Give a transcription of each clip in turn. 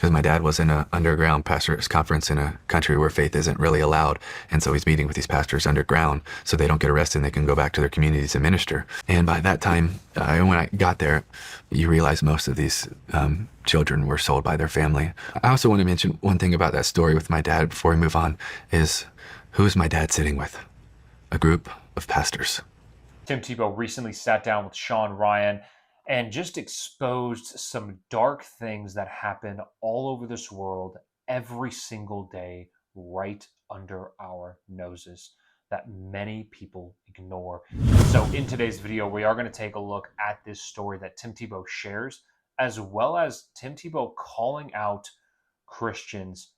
because my dad was in an underground pastors conference in a country where faith isn't really allowed. And so he's meeting with these pastors underground so they don't get arrested and they can go back to their communities and minister. And by that time, when I got there, you realize most of these children were sold by their family. I also want to mention one thing about that story with my dad before we move on is who's my dad sitting with? A group of pastors. Tim Tebow recently sat down with Shawn and just exposed some dark things that happen all over this world every single day, right under our noses, that many people ignore. So in today's video, we are going to take a look at this story that Tim Tebow shares, as well as Tim Tebow calling out Christians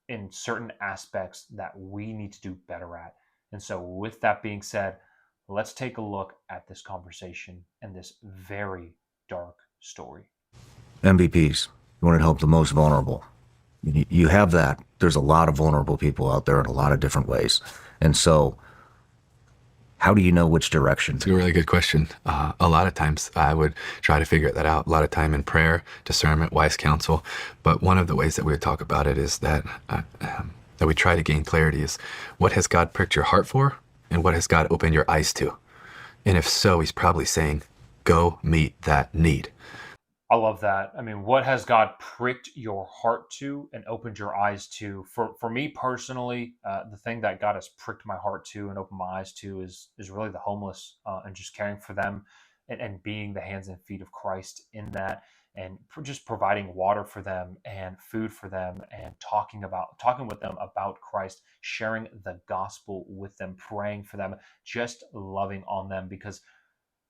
in certain aspects that we need to do better at. And so with that being said, let's take a look at this conversation and this very dark story. MVPs, you want to help the most vulnerable. You have that. There's a lot of vulnerable people out there in a lot of different ways. And so how do you know which direction? It's a really good question. A lot of times I would try to figure that out. A lot of time in prayer, discernment, wise counsel. But one of the ways that we would talk about it is that we try to gain clarity is what has God pricked your heart for? And what has God opened your eyes to? And if so, he's probably saying, go meet that need. I love that. I mean, what has God pricked your heart to and opened your eyes to? For me personally, the thing that God has pricked my heart to and opened my eyes to is really the homeless, and just caring for them and being the hands and feet of Christ in that, and just providing water for them and food for them and talking with them about Christ, sharing the gospel with them, praying for them, just loving on them. Because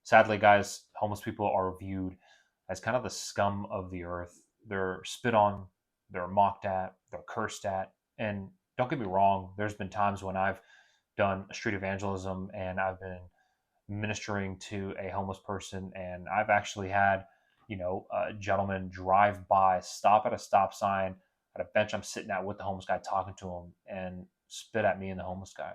sadly, guys, homeless people are viewed as kind of the scum of the earth. They're spit on, they're mocked at, they're cursed at. And don't get me wrong, there's been times when I've done street evangelism and I've been ministering to a homeless person, and I've actually had a gentleman drive by, stop at a stop sign at a bench I'm sitting at with the homeless guy, talking to him, and spit at me and the homeless guy.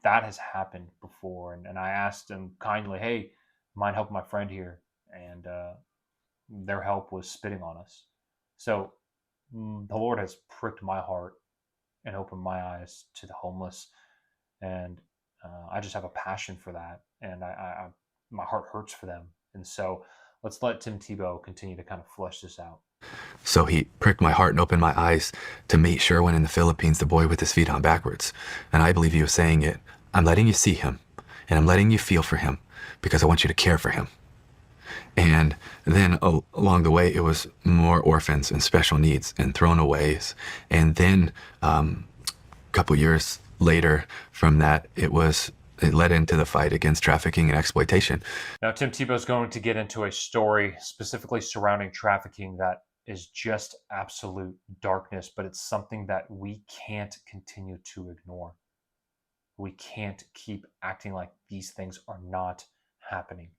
That has happened before. And I asked him kindly, hey, mind helping my friend here? And their help was spitting on us. So the Lord has pricked my heart and opened my eyes to the homeless. And I just have a passion for that. And I my heart hurts for them. And so let's let Tim Tebow continue to kind of flesh this out. So he pricked my heart and opened my eyes to meet Sherwin in the Philippines, the boy with his feet on backwards. And I believe he was saying it. I'm letting you see him, and I'm letting you feel for him because I want you to care for him. And then along the way, it was more orphans and special needs and throwaways. And then a couple years later from that, it led into the fight against trafficking and exploitation. Now, Tim Tebow is going to get into a story specifically surrounding trafficking that is just absolute darkness, but it's something that we can't continue to ignore. We can't keep acting like these things are not happening.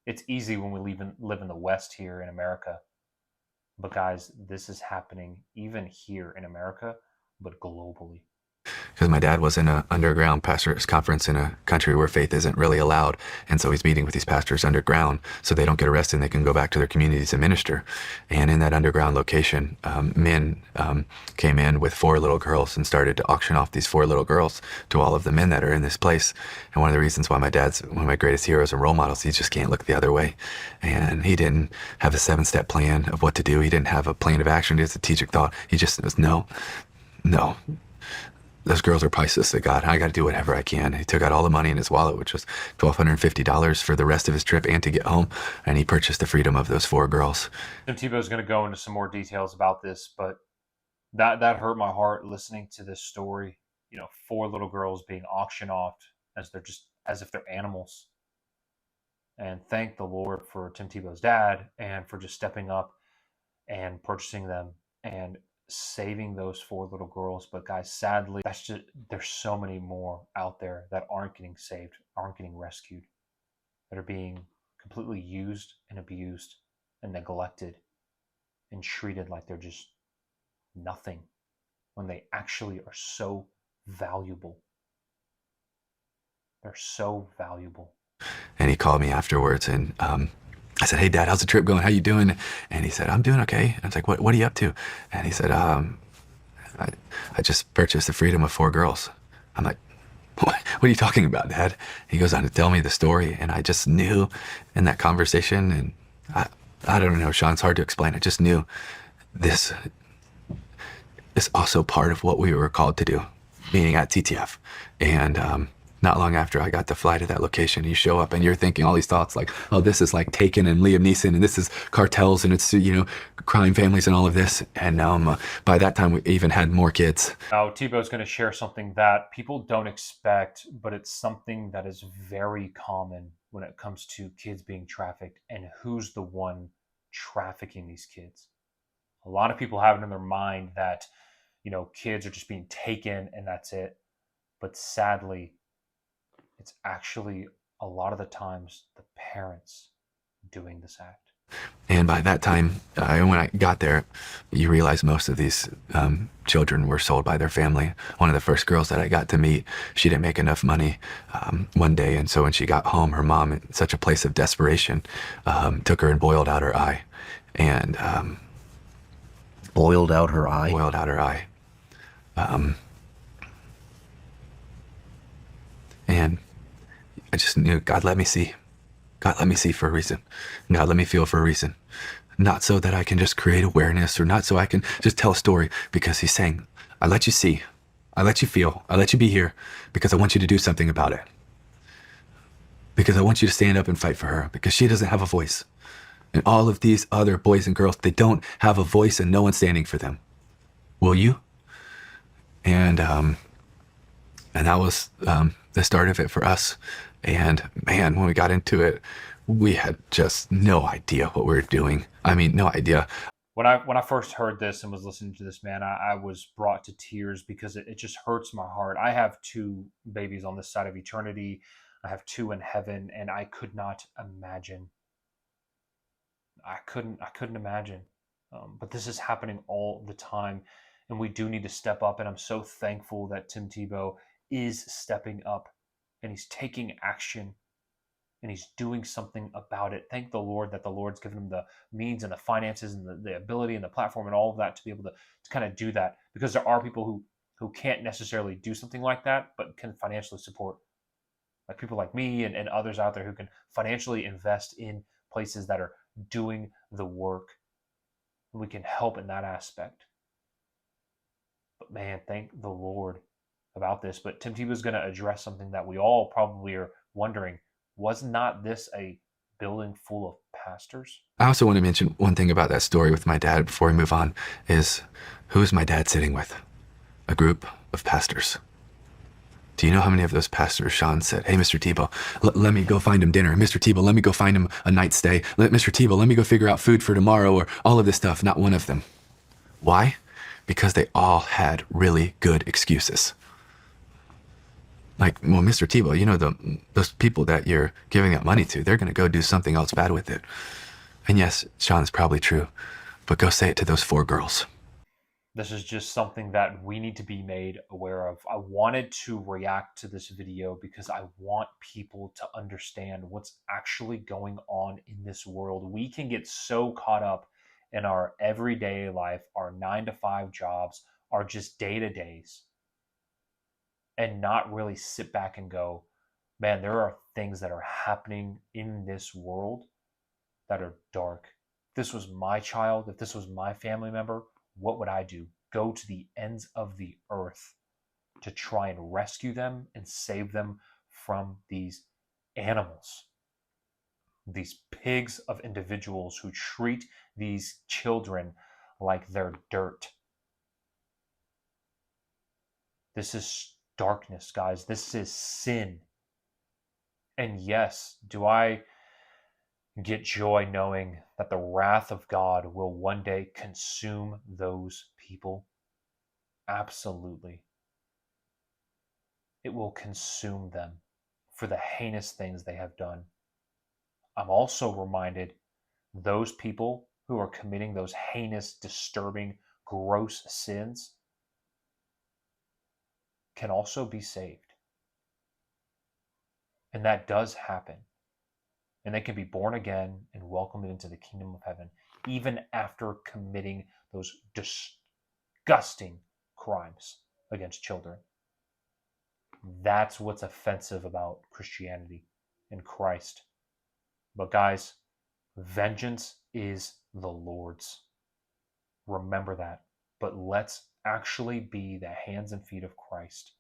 It's easy when we live in the West here in America, but guys, this is happening even here in America, but globally. Because my dad was in an underground pastors conference in a country where faith isn't really allowed. And so he's meeting with these pastors underground so they don't get arrested and they can go back to their communities and minister. And in that underground location, men came in with 4 little girls and started to auction off these 4 little girls to all of the men that are in this place. And one of the reasons why my dad's one of my greatest heroes and role models, he just can't look the other way. And he didn't have a 7-step plan of what to do. He didn't have a plan of action, a strategic thought. He just was, no. Those girls are priceless to God. I got to do whatever I can. He took out all the money in his wallet, which was $1,250 for the rest of his trip and to get home. And he purchased the freedom of those 4 girls. Tim Tebow is going to go into some more details about this, but that hurt my heart listening to this story. 4 little girls being auctioned off as if they're animals. And thank the Lord for Tim Tebow's dad and for just stepping up and purchasing them and saving those 4 little girls. But guys, sadly, there's so many more out there that aren't getting saved, aren't getting rescued, that are being completely used and abused and neglected and treated like they're just nothing when they actually are so valuable. They're so valuable. And he called me afterwards and I said, "Hey, Dad, how's the trip going? How you doing?" And he said, "I'm doing okay." I was like, "What are you up to?" And he said, I, I just purchased the freedom of 4 girls." I'm like, what are you talking about, Dad? He goes on to tell me the story, and I just knew in that conversation, and I don't know, Sean, it's hard to explain. I just knew this is also part of what we were called to do, meaning at TTF. And not long after I got to fly to that location, you show up and you're thinking all these thoughts like, oh, this is like Taken and Liam Neeson, and this is cartels, and it's, crime families and all of this. And by that time, we even had more kids. Now, Tebow's going to share something that people don't expect, but it's something that is very common when it comes to kids being trafficked and who's the one trafficking these kids. A lot of people have it in their mind that, kids are just being taken and that's it. But sadly, it's actually a lot of the times the parents doing this act. And by that time, when I got there, you realize most of these children were sold by their family. One of the first girls that I got to meet, she didn't make enough money one day. And so when she got home, her mom, in such a place of desperation, took her and boiled out her eye. And Boiled out her eye? boiled out her eye. And I just knew God let me see. God let me see for a reason. God let me feel for a reason. Not so that I can just create awareness, or not so I can just tell a story, because he's saying, I let you see. I let you feel. I let you be here because I want you to do something about it. Because I want you to stand up and fight for her, because she doesn't have a voice. And all of these other boys and girls, they don't have a voice and no one's standing for them. Will you? And that was the start of it for us. And man, when we got into it, we had just no idea what we were doing. I mean, no idea. When I first heard this and was listening to this, man, I was brought to tears because it just hurts my heart. I have 2 babies on this side of eternity. I have 2 in heaven, and I could not imagine. I couldn't imagine. But this is happening all the time, and we do need to step up. And I'm so thankful that Tim Tebow is stepping up, and he's taking action, and he's doing something about it. Thank the Lord that the Lord's given him the means and the finances and the ability and the platform and all of that to be able to kind of do that, because there are people who can't necessarily do something like that, but can financially support, like people like me and others out there who can financially invest in places that are doing the work. We can help in that aspect. But man, thank the Lord about this. But Tim Tebow is going to address something that we all probably are wondering. Was not this a building full of pastors? I also want to mention one thing about that story with my dad before we move on is, who is my dad sitting with? A group of pastors. Do you know how many of those pastors Shawn said, hey, Mr. Tebow, let me go find him dinner. Mr. Tebow, let me go find him a night stay. Mr. Tebow, let me go figure out food for tomorrow, or all of this stuff. Not one of them. Why? Because they all had really good excuses. Like, well, Mr. Tebow, those people that you're giving that money to, they're going to go do something else bad with it. And yes, Shawn, is probably true, but go say it to those 4 girls. This is just something that we need to be made aware of. I wanted to react to this video because I want people to understand what's actually going on in this world. We can get so caught up in our everyday life, our 9-to-5 jobs, our just day-to-days, and not really sit back and go, man, there are things that are happening in this world that are dark. If this was my child, if this was my family member, what would I do? Go to the ends of the earth to try and rescue them and save them from these animals, these pigs of individuals who treat these children like they're dirt. This is darkness, guys. This is sin. And yes, do I get joy knowing that the wrath of God will one day consume those people? Absolutely. It will consume them for the heinous things they have done. I'm also reminded those people who are committing those heinous, disturbing, gross sins can also be saved. And that does happen. and they can be born again and welcomed into the kingdom of heaven, even after committing those disgusting crimes against children. That's what's offensive about Christianity and Christ. But guys, vengeance is the Lord's. Remember that. But let's actually be the hands and feet of Christ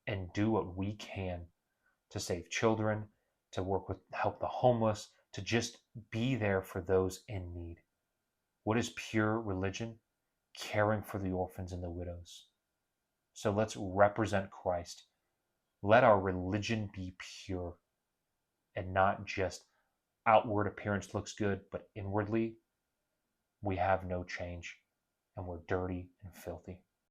and do what we can to save children, to work with, help the homeless, to just be there for those in need. What is pure religion? Caring for the orphans and the widows. So let's represent Christ. Let our religion be pure and not just outward appearance looks good, but inwardly we have no change and we're dirty and filthy.